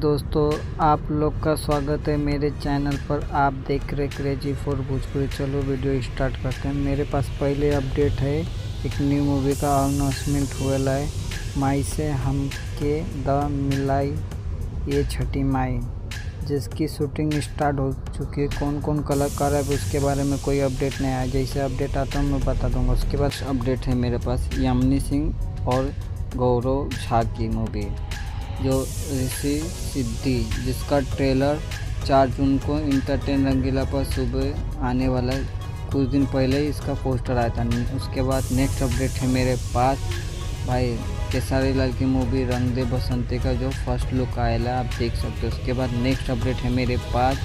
दोस्तों, आप लोग का स्वागत है मेरे चैनल पर। आप देख रहे क्रेजी फॉर भोजपुरी। चलो वीडियो स्टार्ट करते हैं। मेरे पास पहले अपडेट है, एक न्यू मूवी का अनाउंसमेंट हुआ है। माई से हम के द मिलाई ये छठी माई, जिसकी शूटिंग स्टार्ट हो चुकी है। कौन कौन कलाकार है उसके बारे में कोई अपडेट नहीं आया। जैसे अपडेट आता है मैं बता दूंगा। उसके बाद अपडेट है मेरे पास यामिनी सिंह और गौरव झा की मूवी, जो ऋषि सिद्धि, जिसका ट्रेलर 4 जून को इंटरटेन रंगीला पर सुबह आने वाला है। कुछ दिन पहले ही इसका पोस्टर आया था। उसके बाद नेक्स्ट अपडेट है मेरे पास भाई केसारी लाल की मूवी रंग दे बसंती का जो फर्स्ट लुक आया, आप देख सकते हो। उसके बाद नेक्स्ट अपडेट है मेरे पास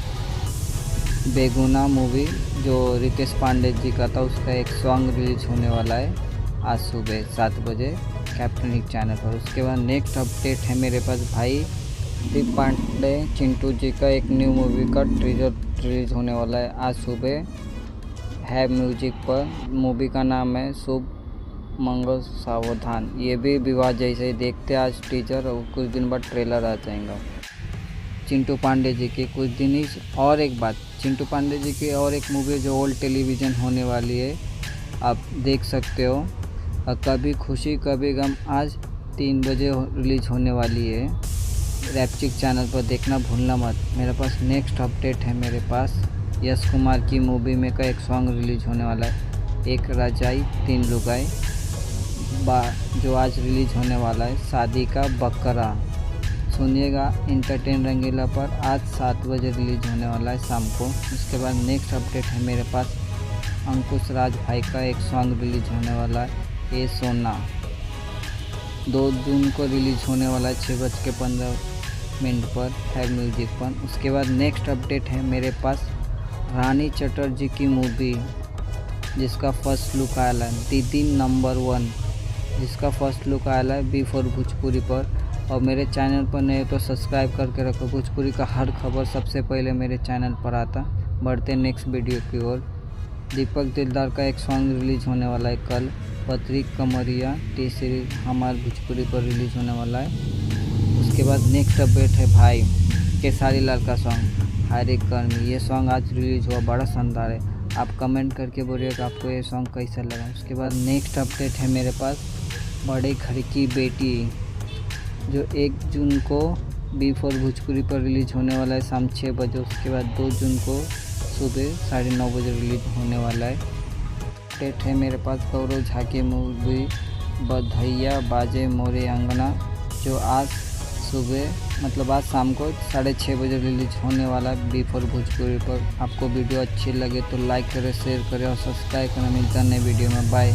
बेगुना मूवी, जो रितेश पांडे जी का था, उसका एक सॉन्ग रिलीज होने वाला है आज सुबह 7 बजे कैप्टनिक चैनल पर। उसके बाद नेक्स्ट अपडेट है मेरे पास भाई दीप पांडे चिंटू जी का एक न्यू मूवी का ट्रेलर रिलीज होने वाला है आज सुबह है म्यूजिक पर। मूवी का नाम है शुभ मंगल सावधान। ये भी विवाह जैसे ही देखते हैं आज टीजर, और कुछ दिन बाद ट्रेलर आ जाएगा चिंटू पांडे जी की कुछ दिन ही। और एक बात, चिंटू पांडे जी की और एक मूवी जो ओल्ड टेलीविज़न होने वाली है, आप देख सकते हो। कभी खुशी कभी गम आज 3 बजे रिलीज होने वाली है रैपचिक चैनल पर, देखना भूलना मत। मेरे पास नेक्स्ट अपडेट है मेरे पास यश कुमार की मूवी में का एक सॉन्ग रिलीज होने वाला है, एक रजाई 3 लुगाई, जो आज रिलीज होने वाला है। शादी का बकरा सुनिएगा इंटरटेन रंगीला पर आज 7 बजे रिलीज होने वाला है शाम को। उसके बाद नेक्स्ट अपडेट है मेरे पास अंकुश राज भाई का एक सॉन्ग रिलीज होने वाला है, ये सोना, 2 जून को रिलीज होने वाला है 6:15 पर है म्यूजिक पर। उसके बाद नेक्स्ट अपडेट है मेरे पास रानी चटर्जी की मूवी, जिसका फर्स्ट लुक आया है दीदी नंबर 1, जिसका फर्स्ट लुक आया है बी फॉर भोजपुरी पर। और मेरे चैनल पर नहीं तो सब्सक्राइब करके रखो, भोजपुरी का हर खबर सबसे पहले मेरे चैनल पर आता। बढ़ते नेक्स्ट वीडियो की ओर। दीपक दिलदार का एक सॉन्ग रिलीज होने वाला है कल, पत्री कमरिया टी सीरीज हमारे भोजपुरी पर रिलीज होने वाला है। उसके बाद नेक्स्ट अपडेट है भाई केसारी लाल का सॉन्ग हरे कर्मी, ये सॉन्ग आज रिलीज हुआ, बड़ा शानदार है। आप कमेंट करके बोलिएगा आपको ये सॉन्ग कैसा लगा। उसके बाद नेक्स्ट अपडेट है मेरे पास बड़े घर की बेटी, जो 1 जून को बी फॉर भोजपुरी पर रिलीज होने वाला है शाम 6 बजे। उसके बाद 2 जून को सुबह 9:30 बजे रिलीज होने वाला है। अपडेट है मेरे पास गौरव झा की मूवी बधैया बाजे मोरे अंगना, जो आज सुबह मतलब आज शाम को 6:30 बजे रिलीज होने वाला है बी फॉर भोजपुरी पर। आपको वीडियो अच्छी लगे तो लाइक करें, शेयर करें और सब्सक्राइब करें। मिलता है नए वीडियो में, बाय।